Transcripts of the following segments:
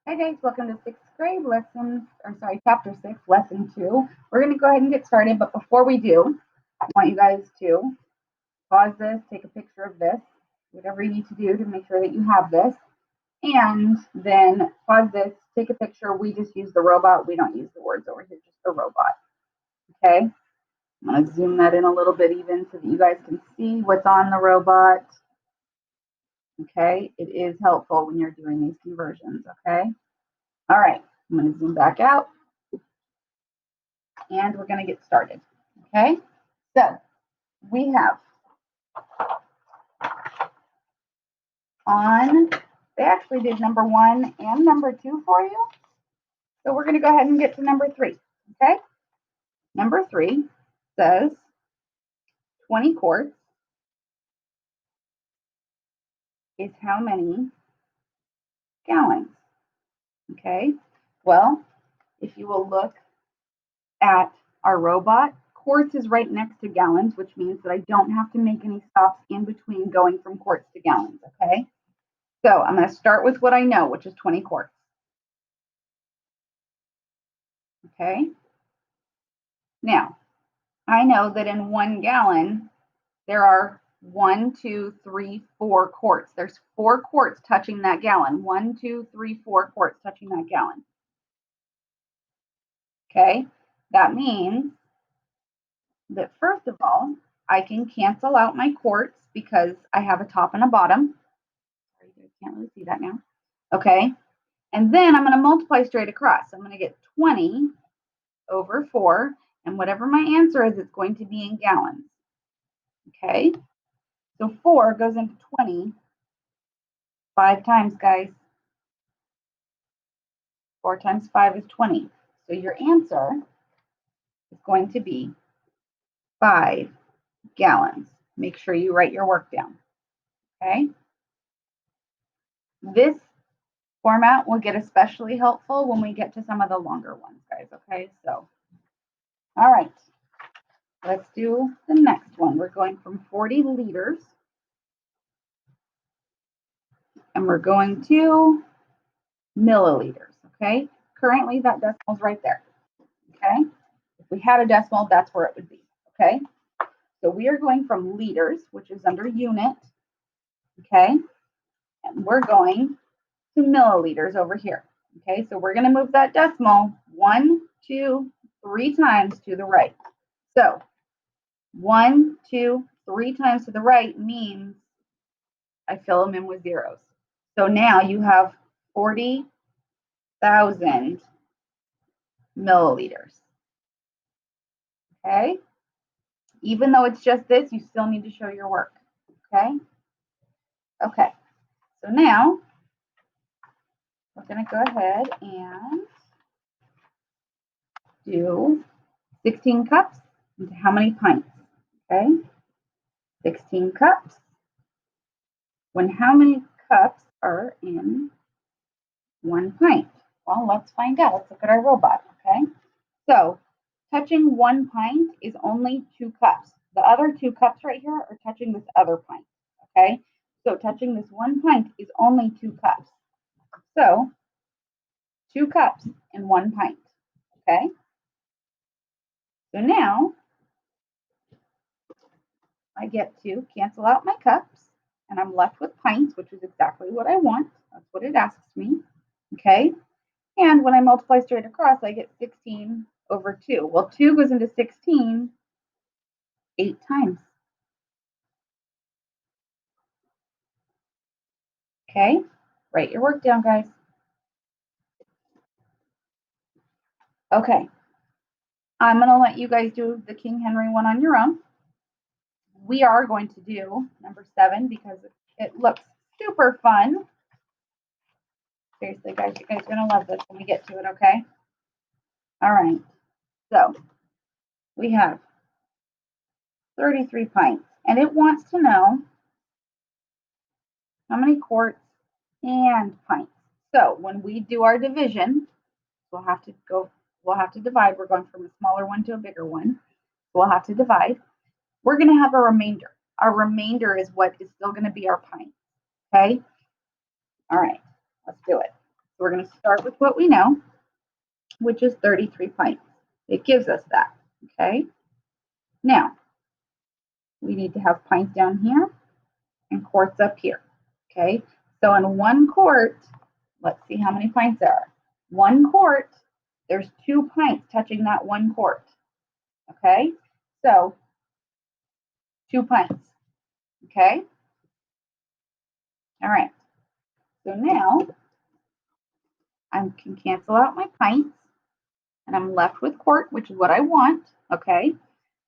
Hi guys, welcome to sixth grade chapter 6, lesson 2. We're going to go ahead and get started, but before we do, I want you guys to pause this, take a picture of this, whatever you need to do to make sure that you have this, and then pause this, take a picture. We just use the robot. We don't use the words over here, just the robot. Okay? I'm going to zoom that in a little bit even so that you guys can see what's on the robot. Okay? It is helpful when you're doing these conversions. Okay? All right, I'm going to zoom back out and we're going to get started. Okay, so we have they actually did number 1 and number 2 for you. So we're going to go ahead and get to number 3. Okay, number 3 says 20 quarts is how many gallons? Okay, well, if you will look at our robot, quarts is right next to gallons, which means that I don't have to make any stops in between going from quarts to gallons, okay? So I'm going to start with what I know, which is 20 quarts. Okay? Now, I know that in 1 gallon, there are 1, 2, 3, 4 quarts. There's 4 quarts touching that gallon. 1, 2, 3, 4 quarts touching that gallon. Okay? That means that first of all, I can cancel out my quarts because I have a top and a bottom. Sorry, you guys can't really see that now. Okay? And then I'm going to multiply straight across. I'm going to get 20 over 4, and whatever my answer is, it's going to be in gallons. Okay? So 4 goes into 20 5 times, guys. 4 times 5 is 20. So your answer is going to be 5 gallons. Make sure you write your work down. Okay? This format will get especially helpful when we get to some of the longer ones, guys. Okay? So, all right. Let's do the next one. We're going from 40 liters. And we're going to milliliters. Okay? Currently, that decimal is right there. Okay? If we had a decimal, that's where it would be. Okay? So we are going from liters, which is under unit, okay? And we're going to milliliters over here, okay? So we're going to move that decimal 1, 2, 3 times to the right. So 1, 2, 3 times to the right means I fill them in with zeros. So now you have 40,000 milliliters, okay? Even though it's just this, you still need to show your work, okay? Okay, so now we're going to go ahead and do 16 cups into how many pints? Okay, 16 cups. When how many cups are in 1 pint? Well, let's find out. Let's look at our robot, okay? So, touching 1 pint is only 2 cups. The other 2 cups right here are touching this other pint, okay? So, touching this 1 pint is only 2 cups. So, 2 cups in 1 pint, okay? So now, I get to cancel out my cups, and I'm left with pints, which is exactly what I want. That's what it asks me, okay? And when I multiply straight across, I get 16 over 2. Well, 2 goes into 16 8 times. Okay? Write your work down, guys. Okay. I'm going to let you guys do the King Henry one on your own. We are going to do number 7 because it looks super fun. Seriously, guys, you guys are going to love this when we get to it, okay? All right. So we have 33 pints, and it wants to know how many quarts and pints. So when we do our division, we'll have to divide. We're going from a smaller one to a bigger one. We'll have to divide. We're going to have a remainder. Our remainder is what is still going to be our pint. Okay? All right, let's do it. we're going to start with what we know, which is 33 pints. It gives us that, okay? Now, we need to have pints down here and quarts up here, okay? So in 1 quart, let's see how many pints there are. 1 quart, there's 2 pints touching that 1 quart, okay? So 2 pints, okay? All right, so now I can cancel out my pints and I'm left with quart, which is what I want, okay?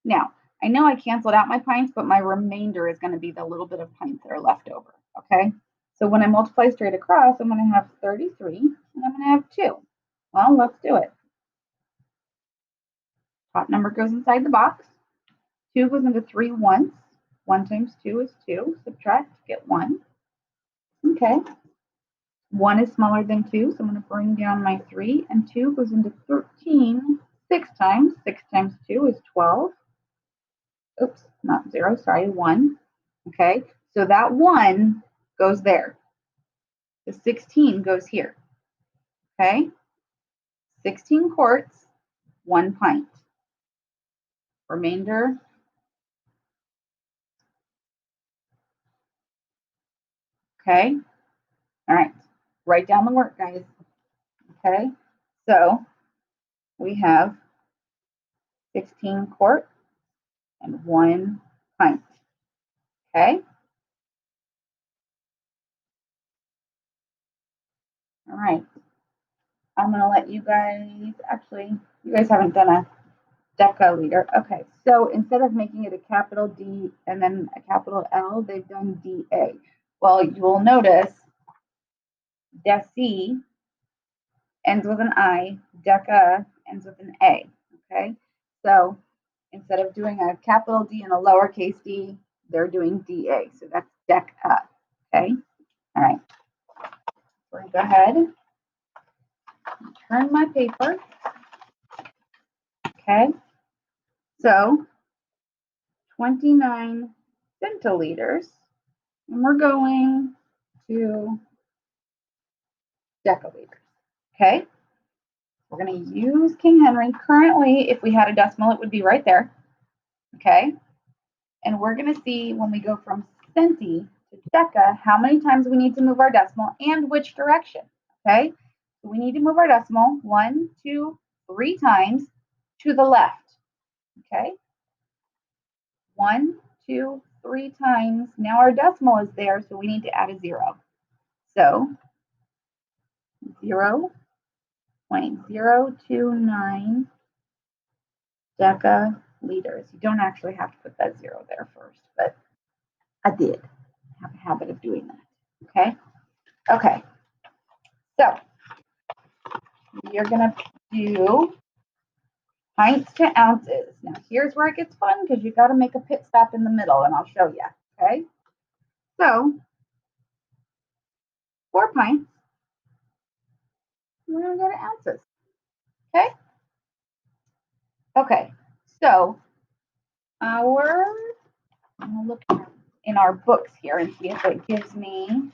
Now, I know I canceled out my pints, but my remainder is going to be the little bit of pints that are left over, okay? So when I multiply straight across, I'm going to have 33 and I'm going to have 2. Well, let's do it. Top number goes inside the box. 2 goes into 3 once. 1 times 2 is 2. Subtract, get 1. Okay. 1 is smaller than 2, so I'm going to bring down my 3. And 2 goes into 13 6 times. 6 times 2 is 12. Oops, not 0, sorry, 1. Okay, so that 1 goes there. The 16 goes here. Okay, 16 quarts, 1 pint. Remainder. Okay, all right, write down the work, guys. Okay, so we have 16 quarts and 1 pint. Okay, all right. I'm going to let you guys, actually, you guys haven't done a deciliter. Okay, so instead of making it a capital D and then a capital L, they've done DA. Well, you will notice deci ends with an I, deca ends with an A. Okay, so instead of doing a capital D and a lowercase d, they're doing DA. So that's deca. Okay, all right. We're going to go ahead and turn my paper. Okay, so 29 centiliters, and we're going to deciliters. Okay, we're going to use King Henry. Currently, if we had a decimal, it would be right there. Okay, and we're going to see when we go from centi to deca how many times we need to move our decimal and which direction. Okay, so we need to move our decimal 1, 2, 3 times to the left. Okay, 1, 2, 3 times. Now our decimal is there, so we need to add a 0. So 0.029 decaliters. You don't actually have to put that 0 there first, but I did have a habit of doing that. Okay. Okay. So you're going to do pints to ounces. Now here's where it gets fun because you got to make a pit stop in the middle and I'll show you. Okay. So 4 pints, we're going to go to ounces. Okay. Okay. So I'm going to look in our books here and see if it gives me.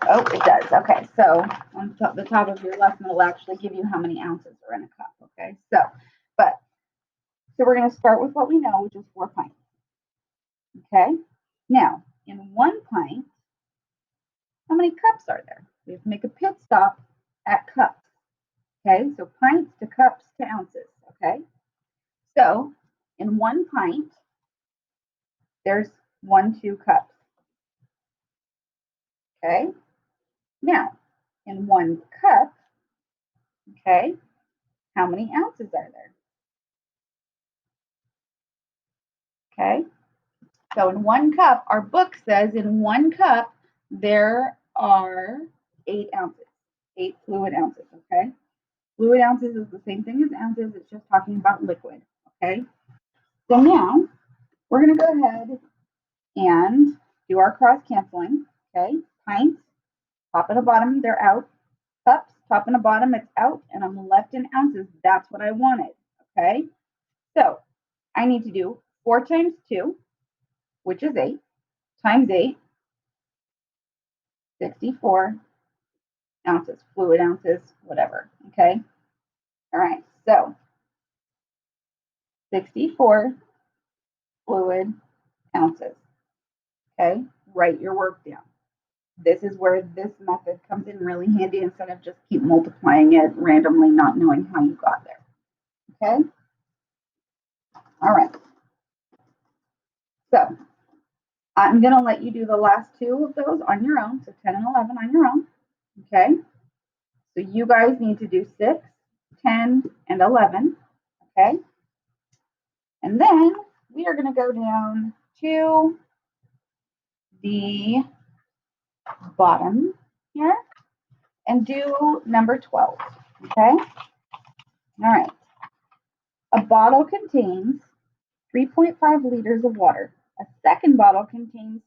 Oh, it does. Okay, so on the top of your lesson, it'll actually give you how many ounces are in a cup. Okay, so we're going to start with what we know, which is 4 pints. Okay, now in 1 pint, how many cups are there? We have to make a pit stop at cups. Okay, so pints to cups to ounces. Okay, so in 1 pint, there's 1, 2 cups. Okay, now in 1 cup, okay, how many ounces are there? Okay, so in 1 cup, our book says in 1 cup, there are 8 ounces, 8 fluid ounces, okay? Fluid ounces is the same thing as ounces, it's just talking about liquid, okay? So now, we're gonna go ahead and do our cross canceling, okay? Pints, top and the bottom, they're out. Cups, top and the bottom, it's out, and I'm left in ounces, that's what I wanted, okay? So, I need to do 4 times 2, which is 8, times 8, 64 ounces, fluid ounces, whatever, okay? All right, so 64 fluid ounces, okay? Write your work down. This is where this method comes in really handy instead of just keep multiplying it randomly, not knowing how you got there, okay? All right, so I'm gonna let you do the last two of those on your own, so 10 and 11 on your own, okay? So you guys need to do 6, 10, and 11, okay? And then we are going to go down to the bottom here and do number 12, okay? All right. A bottle contains 3.5 liters of water. A second bottle contains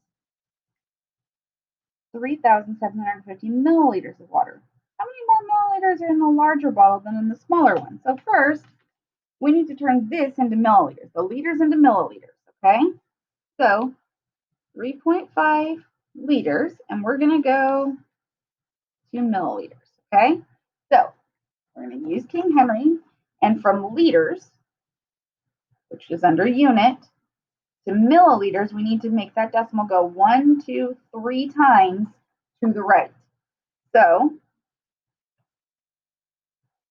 3,750 milliliters of water. How many more milliliters are in the larger bottle than in the smaller one? So first, we need to turn this into milliliters, the liters into milliliters, okay? So 3.5 liters, and we're going to go to milliliters, okay? So we're going to use King Henry, and from liters, which is under unit, to milliliters, we need to make that decimal go 1, 2, 3 times to the right. So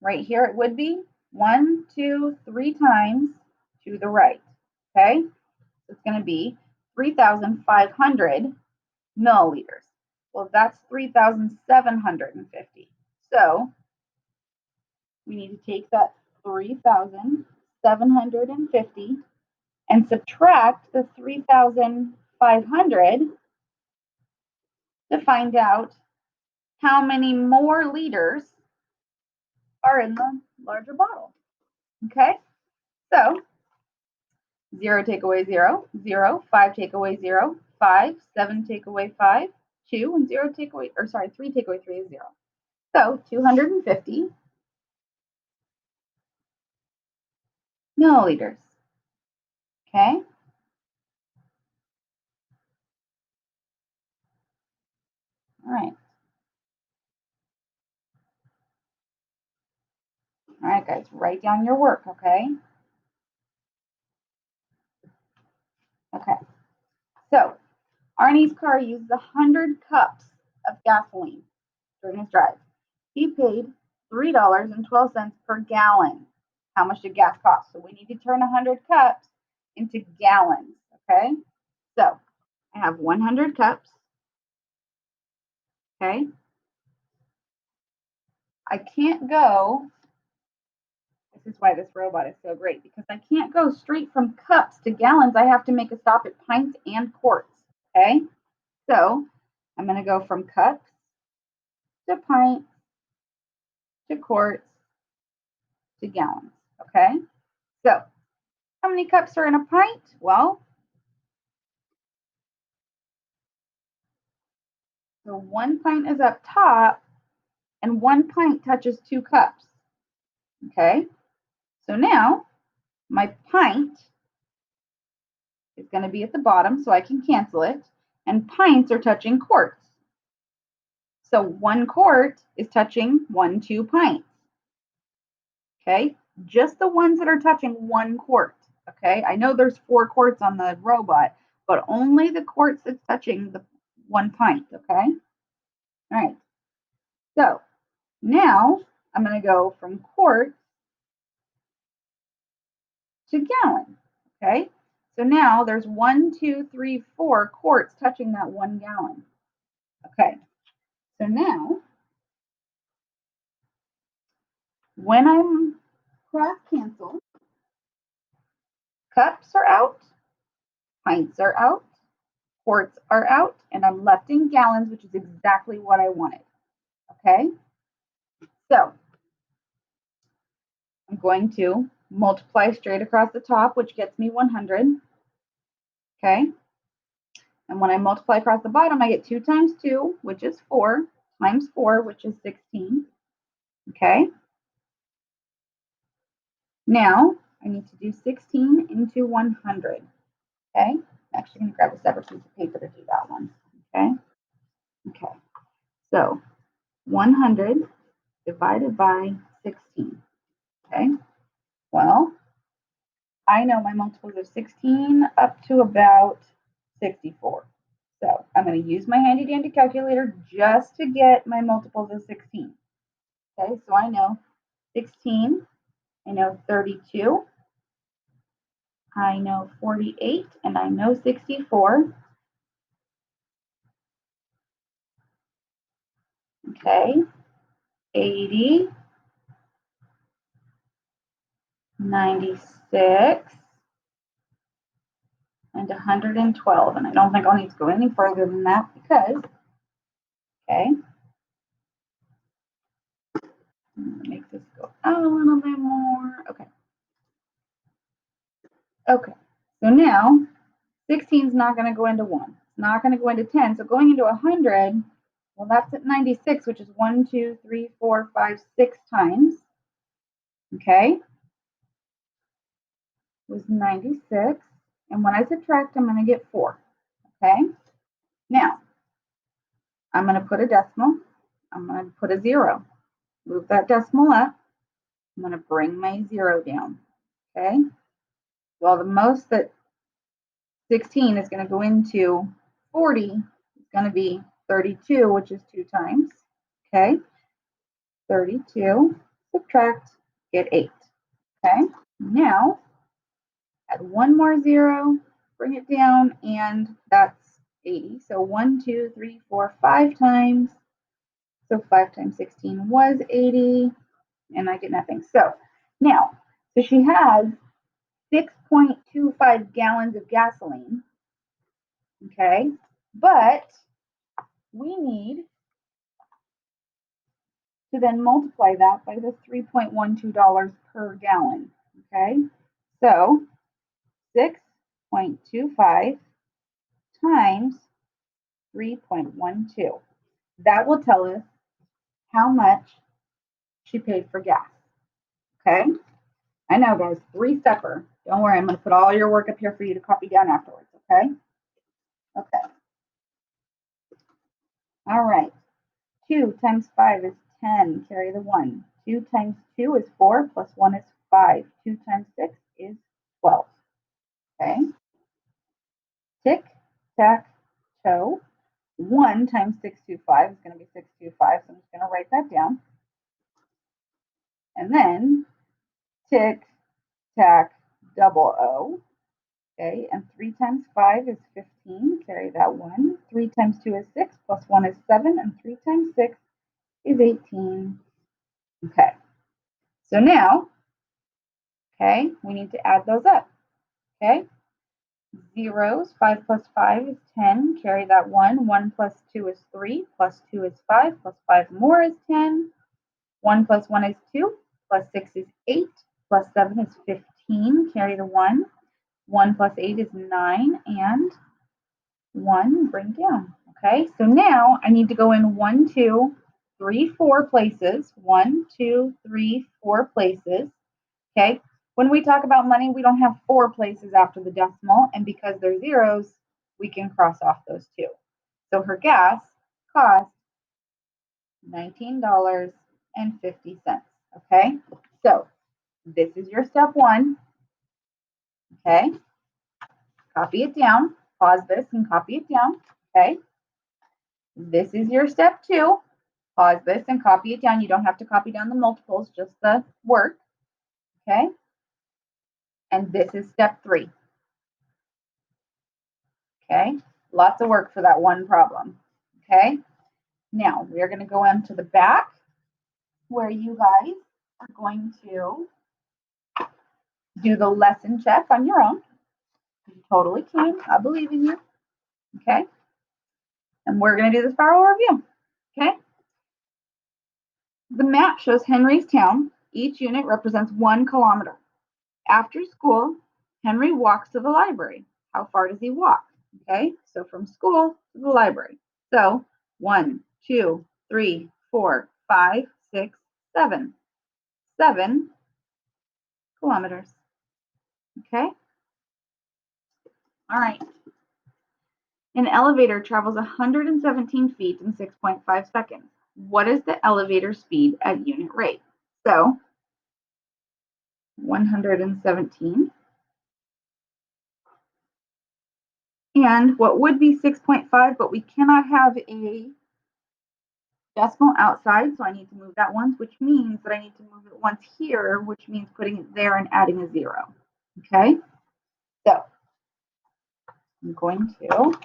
right here it would be 1, 2, 3 times to the right, okay? So it's going to be 3,500 milliliters. Well, that's 3,750. So we need to take that 3,750 and subtract the 3,500 to find out how many more liters are in the larger bottle. Okay, so 0 take away 0, 0, 5 take away 0, 5, 7 take away 5, 2, and 0 take away, or sorry, 3 take away 3 is 0. So 250 milliliters. Okay. All right. All right, guys, write down your work, okay? Okay. So Arnie's car used 100 cups of gasoline during his drive. He paid $3.12 per gallon. How much did gas cost? So we need to turn 100 cups into gallons, okay? So I have 100 cups, okay? I can't go, this is why this robot is so great, because I can't go straight from cups to gallons. I have to make a stop at pints and quarts, okay? So I'm going to go from cups to pints to quarts to gallons, okay? So how many cups are in a pint? Well, so 1 pint is up top and 1 pint touches 2 cups, okay? So now my pint is going to be at the bottom so I can cancel it, and pints are touching quarts. So 1 quart is touching 1, 2 pints, okay? Just the ones that are touching 1 quart, okay? I know there's 4 quarts on the robot, but only the quarts that's touching the 1 pint, okay? All right. So now I'm going to go from quart to gallon, okay? So now there's 1, 2, 3, 4 quarts touching that 1 gallon. Okay. So now when I'm cross cancel, cups are out, pints are out, quarts are out, and I'm left in gallons, which is exactly what I wanted. Okay. So I'm going to multiply straight across the top, which gets me 100. Okay. And when I multiply across the bottom, I get 2 times 2, which is 4, times 4, which is 16. Okay. Now I need to do 16 into 100. Okay. I'm actually going to grab a separate piece of paper to do that one. Okay. Okay. So 100 divided by 16. Okay, well, I know my multiples are 16 up to about 64. So I'm going to use my handy dandy calculator just to get my multiples of 16. Okay, so I know 16, I know 32, I know 48, and I know 64. Okay, 80, 96, and 112. And I don't think I'll need to go any further than that because, okay, make this go out a little bit more. Okay. Okay. So now 16 is not going to go into 1. It's not going to go into 10. So going into 100, well, that's at 96, which is 1, 2, 3, 4, 5, 6 times. Okay. Was 96. And when I subtract, I'm going to get 4. Okay. Now, I'm going to put a decimal. I'm going to put a 0. Move that decimal up. I'm going to bring my 0 down. Okay. Well, the most that 16 is going to go into 40 is going to be 32, which is 2 times. Okay. 32, subtract, get 8. Okay. Now, add one more 0, bring it down, and that's 80. So 1, 2, 3, 4, 5 times. So 5 times 16 was 80, and I get nothing. So now, so she has 6.25 gallons of gasoline. Okay. But we need to then multiply that by the $3.12 per gallon. Okay. So 6.25 times 3.12. That will tell us how much she paid for gas. Okay. I know, guys, 3-stepper. Don't worry, I'm going to put all your work up here for you to copy down afterwards. Okay. Okay. All right. 2 times 5 is 10. Carry the 1. 2 times 2 is 4, plus 1 is 5. 2 times 6 is 12. Okay. Tick, tack, toe. 1 times 625 is going to be 625, so I'm just going to write that down. And then tick, tack, double O. Okay, and 3 times 5 is 15. Carry that 1. 3 times 2 is 6, plus 1 is 7, and 3 times 6 is 18. Okay, so now, okay, we need to add those up. Okay, zeros, 5 plus 5 is 10. Carry that 1. 1 plus 2 is 3, plus 2 is 5, plus 5 more is 10. 1 plus 1 is 2, plus 6 is 8, plus 7 is 15. Carry the 1. 1 plus 8 is 9, and 1 bring down. Okay, so now I need to go in 1, 2, 3, 4 places. 1, 2, 3, 4 places. Okay, when we talk about money, we don't have 4 places after the decimal, and because they're zeros, we can cross off those 2. So her gas cost $19.50. Okay, so this is your step 1. Okay, copy it down, pause this and copy it down. Okay, this is your step 2. Pause this and copy it down. You don't have to copy down the multiples, just the work. Okay, and this is step 3. Okay, lots of work for that one problem. Okay, now we're going to go into the back where you guys are going to do the lesson check on your own. You totally can. I believe in you. Okay, and we're going to do the spiral review. Okay, the map shows Henry's town. Each unit represents 1 kilometer. After school, Henry walks to the library. How far does he walk? Okay, so from school to the library. So 1, 2, 3, 4, 5, 6, 7. 7 kilometers. Okay, all right. An elevator travels 117 feet in 6.5 seconds. What is the elevator speed at unit rate? So 117. And what would be 6.5, but we cannot have a decimal outside, so I need to move that once, which means that I need to move it once here, which means putting it there and adding a 0. Okay? So I'm going to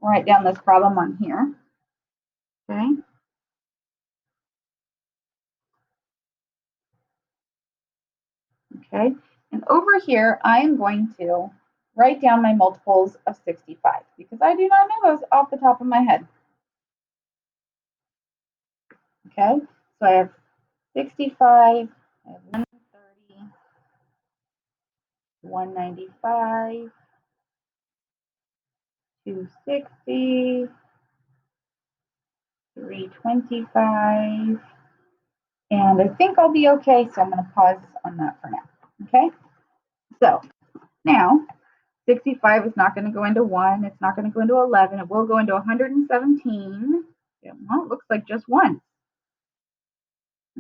write down this problem on here. Okay? Okay? And over here, I am going to write down my multiples of 65 because I do not know those off the top of my head. Okay? So I have 65, I have 130, 195, 260, 325, and I think I'll be okay, so I'm going to pause on that for now. Okay? So now 65 is not going to go into 1. It's not going to go into 11. It will go into 117. Well, it looks like just 1.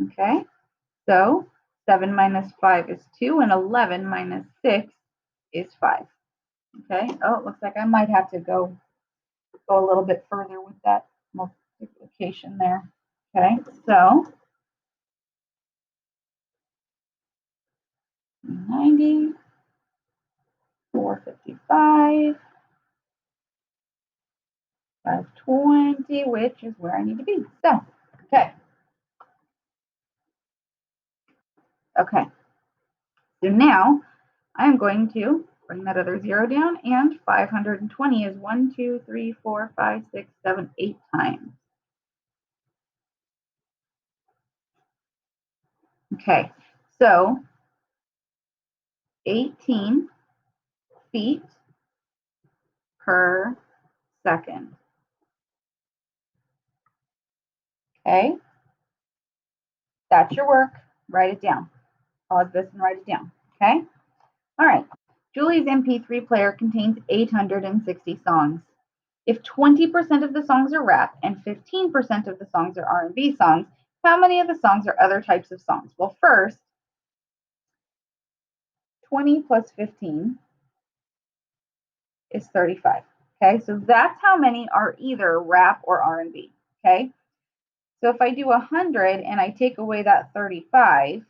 Okay? So 7 minus 5 is 2, and 11 minus 6 is 5. Okay? Oh, it looks like I might have to go a little bit further with that multiplication there. Okay? So 90, 455, 520, which is where I need to be. So, okay. Okay. So now I'm going to bring that other 0 down, and 520 is 1, 2, 3, 4, 5, 6, 7, 8 times. Okay. So 18 feet per second. Okay. That's your work. Write it down. Pause this and write it down. Okay. All right. Julie's MP3 player contains 860 songs. If 20% of the songs are rap and 15% of the songs are R&B songs, how many of the songs are other types of songs? Well, first, 20 plus 15 is 35. Okay, so that's how many are either rap or R&B. Okay, so if I do 100 and I take away that 35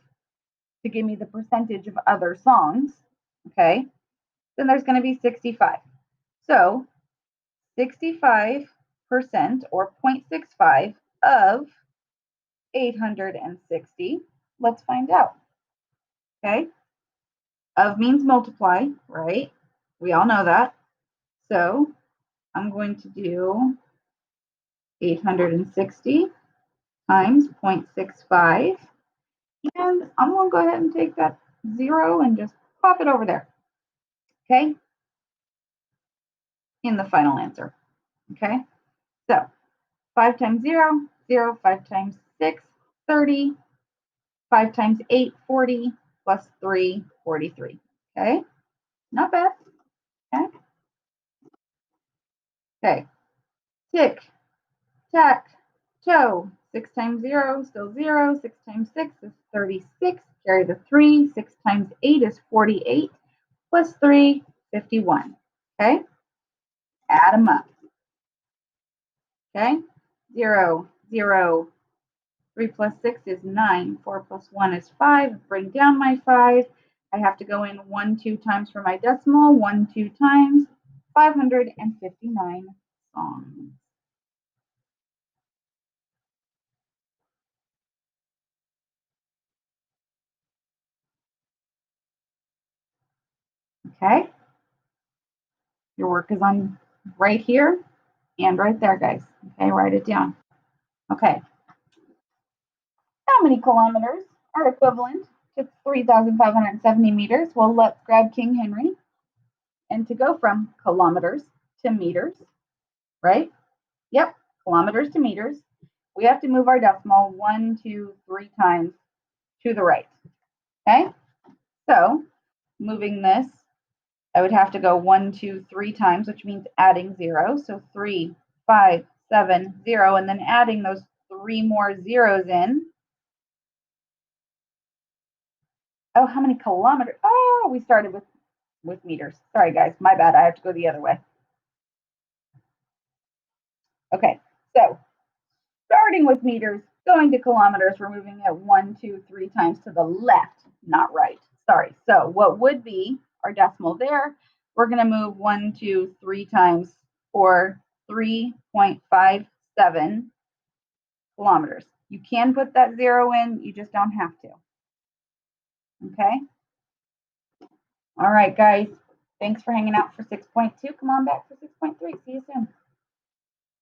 to give me the percentage of other songs, okay, then there's going to be 65. So 65% or 0.65 of 860. Let's find out. Okay. Of means multiply, right? We all know that. So I'm going to do 860 times 0.65. And I'm going to go ahead and take that 0 and just pop it over there. Okay. In the final answer. Okay. So 5 times 0, 0, 5 times 6, 30. 5 times 8, 40, plus 3, 43. Okay, not bad. Okay, okay. Tick, tack, toe. 6 times 0, still 0. 6 times 6 is 36. Carry the 3. 6 times 8 is 48. Plus 3, 51. Okay, add them up. Okay, 0, 0. 3 plus 6 is 9. 4 plus 1 is 5. Bring down my 5. I have to go in 1, 2 times for my decimal. 1, 2 times. 559 songs. Okay? Your work is on right here and right there, guys. Okay, write it down. Okay. How many kilometers are equivalent to 3,570 meters? Well, let's grab King Henry. And to go from kilometers to meters, right? Yep, kilometers to meters. We have to move our decimal 1, 2, 3 times to the right. Okay? So moving this I would have to go 1, 2, 3 times, which means adding 0. So 3, 5, 7, 0, and then adding those 3 more zeros in. Oh, how many kilometers? Oh, we started with meters. Sorry, guys. My bad. I have to go the other way. Okay, so starting with meters, going to kilometers, we're moving it 1, 2, 3 times to the left, not right. Sorry. So what would be our decimal there? We're going to move 1, 2, 3 times for 3.57 kilometers. You can put that 0 in, you just don't have to. Okay? All right, guys. Thanks for hanging out for 6.2. Come on back for 6.3. See you soon.